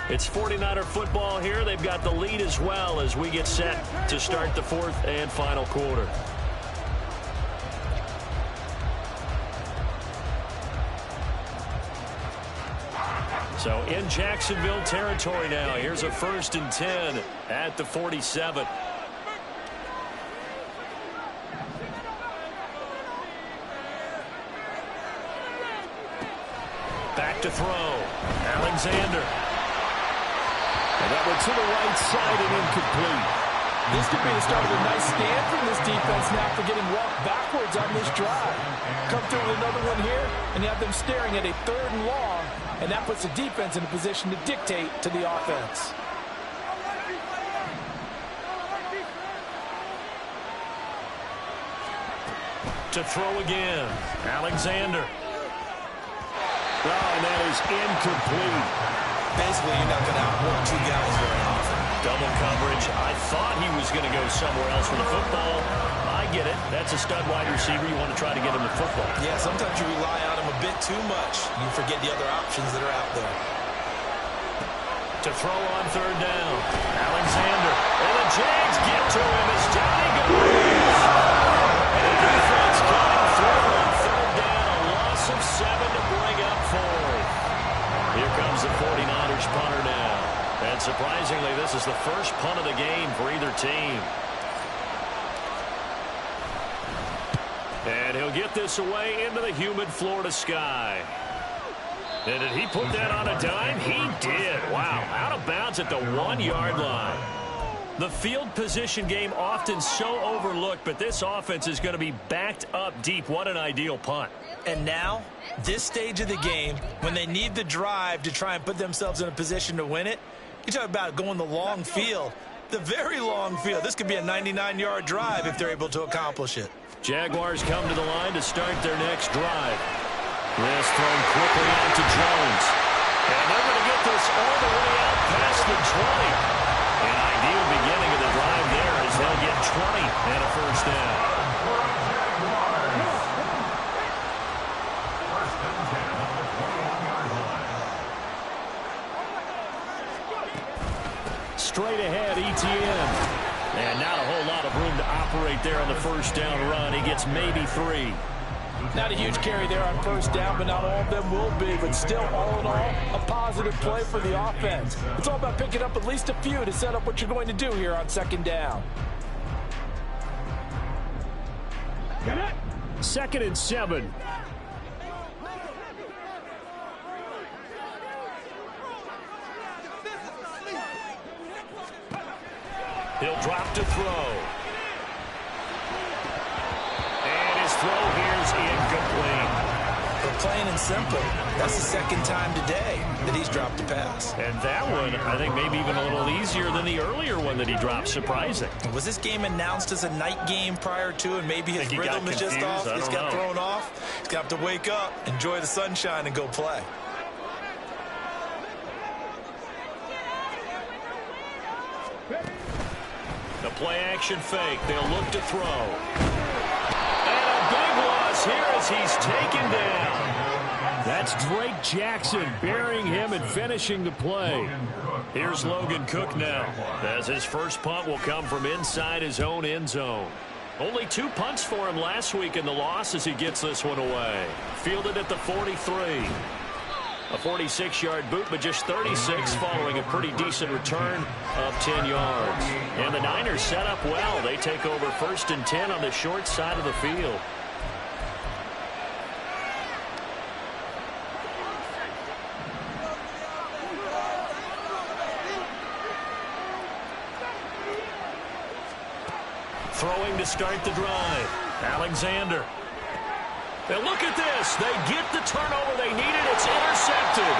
[SPEAKER 2] It's 49er football here. They've got the lead as well as we get set to start the 4th and final quarter. So in Jacksonville territory now. Here's a 1st and 10 at the 47. Back to throw. Alexander.
[SPEAKER 1] And that one to the right side and incomplete.
[SPEAKER 6] This could be the start of a nice stand from this defense now for getting walked backwards on this drive. Come through with another one here, and you have them staring at a 3rd and long, and that puts the defense in a position to dictate to the offense.
[SPEAKER 2] To throw again. Alexander. Oh, and that is incomplete.
[SPEAKER 3] Basically, you're not going to outwork 2 guys very often.
[SPEAKER 2] Double coverage. I thought he was going to go somewhere else for the football. I get it. That's a stud wide receiver. You want to try to get him the football.
[SPEAKER 3] Yeah, sometimes you rely on him a bit too much. You forget the other options that are out there.
[SPEAKER 2] To throw on 3rd down. Alexander. And the Jags get to him as down he goes. And the defense coming through on 3rd down. A loss of 7 to bring up 4th. Here comes the 49ers punter now. And surprisingly, this is the first punt of the game for either team. And he'll get this away into the humid Florida sky. And did he put that on a dime? He did. Wow, out of bounds at the 1-yard line. The field position game often so overlooked, but this offense is going to be backed up deep. What an ideal punt.
[SPEAKER 3] And now, this stage of the game, when they need the drive to try and put themselves in a position to win it, you talk about going the long field, the very long field. This could be a 99-yard drive if they're able to accomplish it.
[SPEAKER 2] Jaguars come to the line to start their next drive. This thrown quickly out to Jones. And they're going to get this all the way out past the 20. An ideal beginning of the drive there as they'll get 20 and a 1st down. Straight ahead, ETN. And not a whole lot of room to operate there on the 1st down run. He gets maybe 3.
[SPEAKER 6] Not a huge carry there on 1st down, but not all of them will be. But still, all in all, a positive play for the offense. It's all about picking up at least a few to set up what you're going to do here on 2nd down.
[SPEAKER 1] 2nd and 7.
[SPEAKER 2] He'll drop to throw. And his throw here is incomplete.
[SPEAKER 3] But plain and simple, that's the second time today that he's dropped a pass.
[SPEAKER 2] And that one, I think, maybe even a little easier than the earlier one that he dropped. Surprising.
[SPEAKER 3] Was this game announced as a night game prior to, and maybe his rhythm is just off? He's got thrown off. He's going to have to wake up, enjoy the sunshine, and go play.
[SPEAKER 2] The play-action fake. They'll look to throw. And a big loss here as he's taken down.
[SPEAKER 1] That's Drake Jackson burying him and finishing the play.
[SPEAKER 2] Here's Logan Cook now, as his first punt will come from inside his own end zone. Only 2 punts for him last week in the loss as he gets this one away. Fielded at the 43. A 46-yard boot, but just 36 following a pretty decent return of 10 yards. And the Niners set up well. They take over 1st and 10 on the short side of the field. Throwing to start the drive. Alexander. And look at this. They get the turnover they needed. It's intercepted.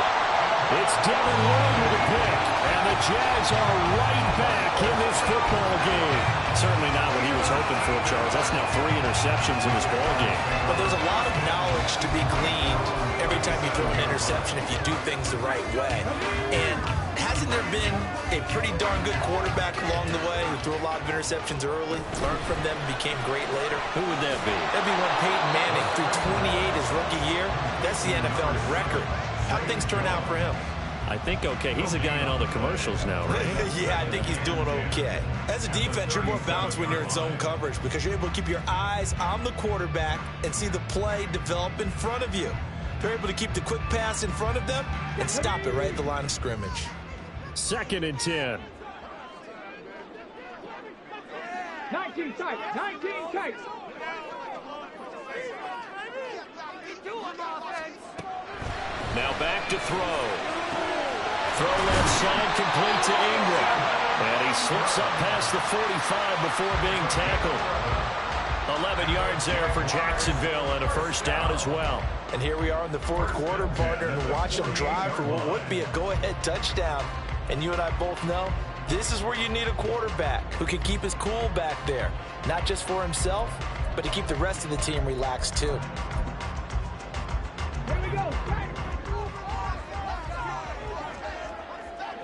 [SPEAKER 1] It's Devin Lloyd with a pick. And the Jags are right back in this football game.
[SPEAKER 2] Certainly not what he was hoping for, Charles. That's now 3 interceptions in this ball game.
[SPEAKER 3] But there's a lot of knowledge to be gleaned every time you throw an interception if you do things the right way. And hasn't there been a pretty darn good quarterback along the way who threw a lot of interceptions early, learned from them, and became great later?
[SPEAKER 2] Who would that be?
[SPEAKER 3] That'd be when Peyton Manning threw 28 his rookie year. That's the NFL record. How'd things turn out for him?
[SPEAKER 2] I think okay. He's a guy in all the commercials now, right?
[SPEAKER 3] Yeah, I think he's doing okay. As a defense, you're more balanced when you're in zone coverage because you're able to keep your eyes on the quarterback and see the play develop in front of you. You're able to keep the quick pass in front of them and stop it right at the line of scrimmage.
[SPEAKER 1] 2nd and 10.
[SPEAKER 5] 19 tight. 19 tight.
[SPEAKER 2] Now back to throw. Throw left side complete to Ingram. And he slips up past the 45 before being tackled. 11 yards there for Jacksonville and a 1st down as well.
[SPEAKER 3] And here we are in the 4th quarter, partner, and watch them drive for what would be a go-ahead touchdown. And you and I both know this is where you need a quarterback who can keep his cool back there. Not just for himself, but to keep the rest of the team relaxed too.
[SPEAKER 5] Here we go.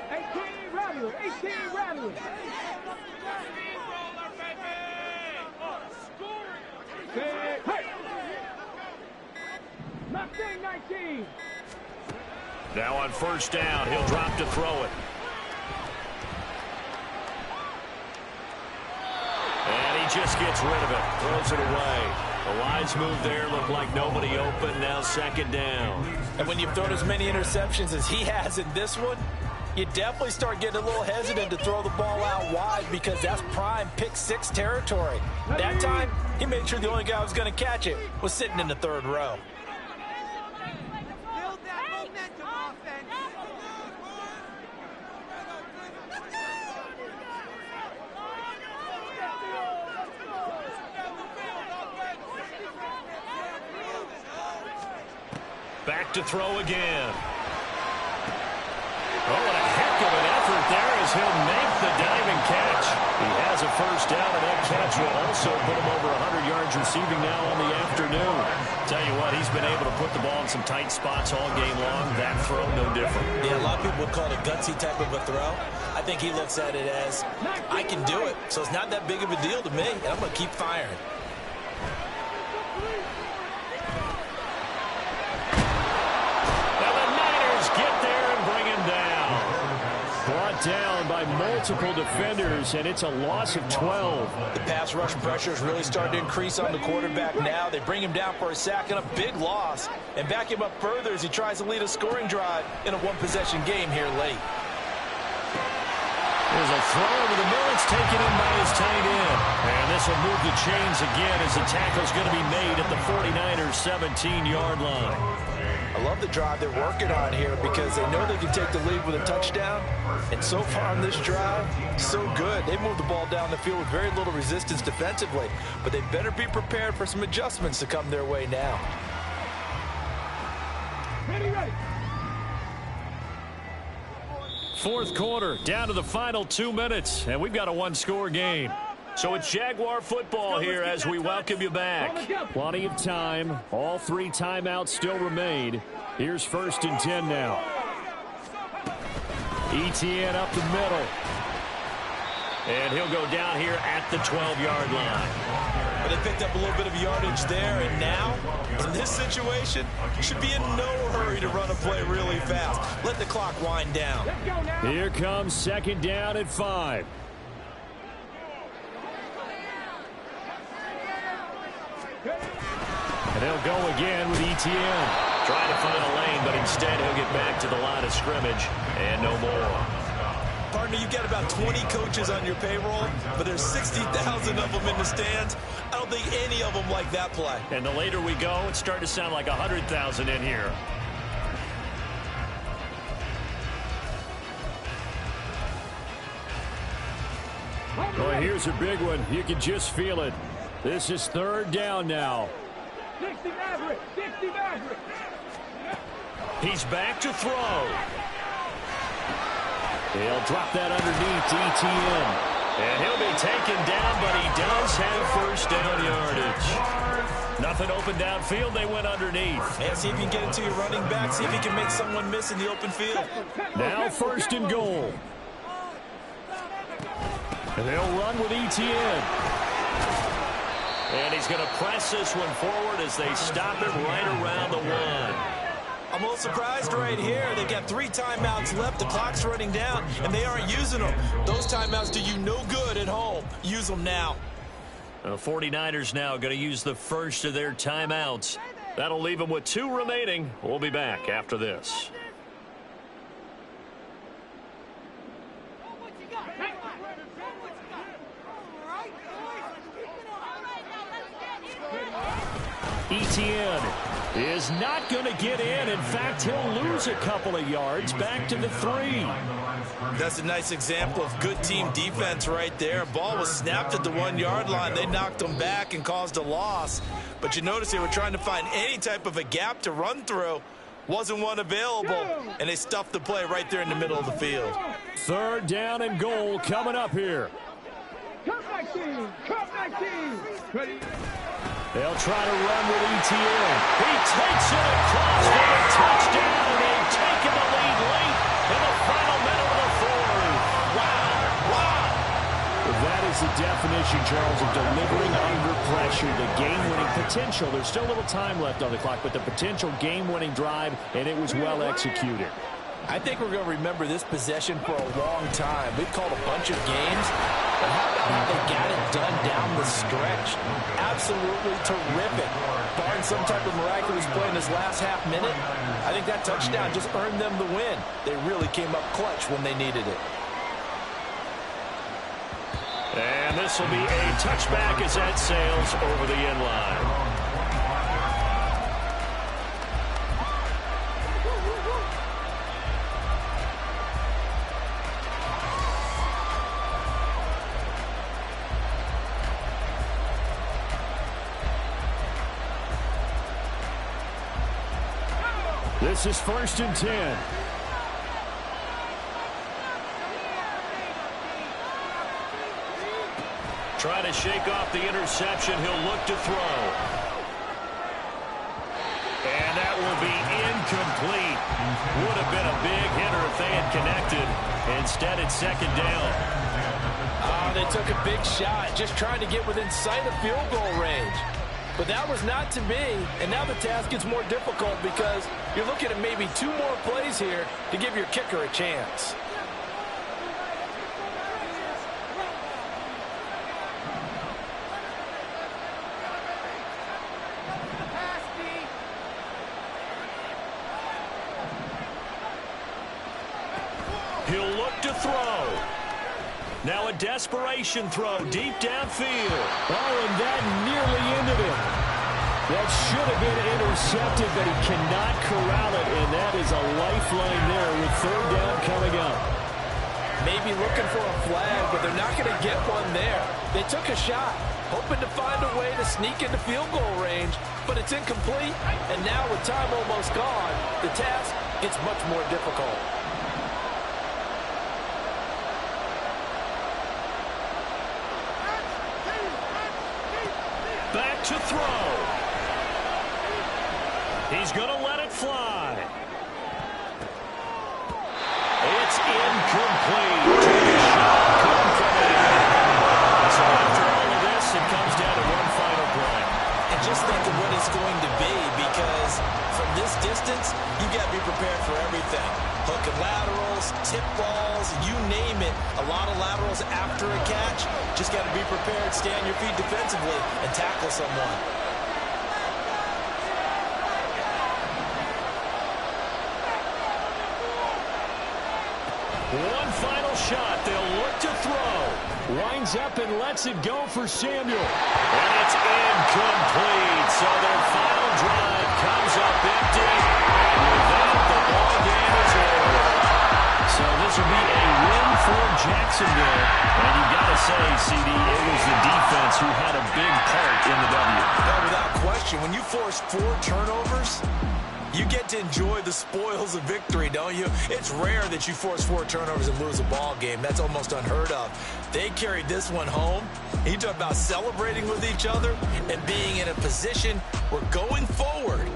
[SPEAKER 5] 18 Rattler. 18 Rattler. Hey. Knocked in 19.
[SPEAKER 2] Now on 1st down, he'll drop to throw it. And he just gets rid of it, throws it away. The wise move there, looked like nobody open, now 2nd down.
[SPEAKER 3] And when you've thrown as many interceptions as he has in this one, you definitely start getting a little hesitant to throw the ball out wide because that's prime pick 6 territory. That time, he made sure the only guy who was going to catch it was sitting in the 3rd row.
[SPEAKER 2] Back to throw again. Oh, what a heck of an effort there as he'll make the diving catch. He has a 1st down, and that catch will also put him over 100 yards receiving now on the afternoon. Tell you what, he's been able to put the ball in some tight spots all game long. That throw, no different.
[SPEAKER 3] Yeah, a lot of people would call it a gutsy type of a throw. I think he looks at it as, I can do it, so it's not that big of a deal to me, and I'm going to keep firing.
[SPEAKER 1] Down by multiple defenders, and it's a loss of 12.
[SPEAKER 3] The pass rush pressure is really starting to increase on the quarterback now. They bring him down for a sack and a big loss, and back him up further as he tries to lead a scoring drive in a 1-possession game here late.
[SPEAKER 2] There's a throw over the middle. It's taken in by his tight end. And this will move the chains again as the tackle's going to be made at the 49ers' 17-yard line.
[SPEAKER 3] A I love the drive they're working on here because they know they can take the lead with a touchdown. And so far on this drive, so good. They moved the ball down the field with very little resistance defensively. But they better be prepared for some adjustments to come their way now.
[SPEAKER 5] Ready, ready.
[SPEAKER 1] Fourth quarter, down to the final 2 minutes, and we've got a one-score game. So it's Jaguar football here as we welcome you back. Plenty of time. All 3 timeouts still remain. Here's 1st and 10 now. Etienne up the middle. And he'll go down here at the 12-yard line.
[SPEAKER 3] But they picked up a little bit of yardage there, and now, in this situation, should be in no hurry to run a play really fast. Let the clock wind down.
[SPEAKER 5] Let's go now.
[SPEAKER 1] Here comes 2nd down at 5. And he'll go again with Etienne. Trying to find a lane, but instead he'll get back to the line of scrimmage and no more.
[SPEAKER 3] Partner, you've got about 20 coaches on your payroll, but there's 60,000 of them in the stands. I don't think any of them like that play.
[SPEAKER 1] And the later we go, it's starting to sound like 100,000 in here. Well, here's a big one. You can just feel it. This is 3rd down now.
[SPEAKER 5] 60 Maverick. 60 Maverick.
[SPEAKER 1] He's back to throw. He'll drop that underneath to Etienne. And he'll be taken down, but he does have 1st down yardage. Nothing open downfield. They went underneath.
[SPEAKER 3] Yeah, see if you can get it to your running back. See if you can make someone miss in the open field.
[SPEAKER 1] Now 1st and goal. And they'll run with Etienne. And he's going to press this one forward as they stop him right around the 1.
[SPEAKER 3] I'm a little surprised right here. They've got 3 timeouts left. The clock's running down, and they aren't using them. Those timeouts do you no good at home. Use them now.
[SPEAKER 1] The 49ers now going to use the first of their timeouts. That'll leave them with 2 remaining. We'll be back after this. Etienne is not going to get in. In fact, he'll lose a couple of yards back to the 3.
[SPEAKER 3] That's a nice example of good team defense right there. Ball was snapped at the 1-yard line. They knocked them back and caused a loss. But you notice they were trying to find any type of a gap to run through. Wasn't one available, and they stuffed the play right there in the middle of the field.
[SPEAKER 1] 3rd down and goal coming up here.
[SPEAKER 5] Cup 19. Cup 19. Ready.
[SPEAKER 1] They'll try to run with Etienne. He takes it across for a touchdown. They've taken the lead late in the final minute of the 4th. Wow. That is the definition, Charles, of delivering under pressure. The game-winning potential. There's still a little time left on the clock, but the potential game-winning drive, and it was well executed.
[SPEAKER 6] I think we're going to remember this possession for a long time. We've called a bunch of games, but how about how they got it done down the stretch? Absolutely terrific. Barring some type of miraculous play in this last half minute, I think that touchdown just earned them the win. They really came up clutch when they needed it.
[SPEAKER 1] And this will be a touchback as that sails over the end line. This is 1st and 10. Trying to shake off the interception. He'll look to throw. And that will be incomplete. Would have been a big hitter if they had connected. Instead, it's 2nd down.
[SPEAKER 6] They took a big shot, just trying to get within sight of field goal range. But that was not to be, and now the task gets more difficult because you're looking at maybe 2 more plays here to give your kicker a chance.
[SPEAKER 1] He'll look to throw. Now a desperation throw deep downfield. Oh, and that nearly ended it. That It should have been intercepted, but he cannot corral it, and that is a lifeline there with third down coming up.
[SPEAKER 6] Maybe looking for a flag, but they're not going to get one there. They took a shot, hoping to find a way to sneak into field goal range, but it's incomplete. And now with time almost gone, the task gets much more difficult.
[SPEAKER 1] Back to throw. He's going to let it fly. It's incomplete. So after all of this, it comes down to one final play.
[SPEAKER 3] And just think of what it's going to be, because from this distance, you've got to be prepared for everything. Hook and laterals, tip balls, you name it. A lot of laterals after a catch. Just got to be prepared, stay on your feet defensively, and tackle someone.
[SPEAKER 1] One final shot. They'll look to throw. Winds up and lets it go for Samuel. And it's incomplete. So their final drive comes up empty. And with that, the ball game is over. So this will be a win for Jacksonville. And you've got to say, CD, it was the defense who had a big part in the W.
[SPEAKER 3] Yeah, without question. When you force 4 turnovers, you get to enjoy the spoils of victory, don't you? It's rare that you force 4 turnovers and lose a ball game. That's almost unheard of. They carried this one home. You talk about celebrating with each other and being in a position where going forward,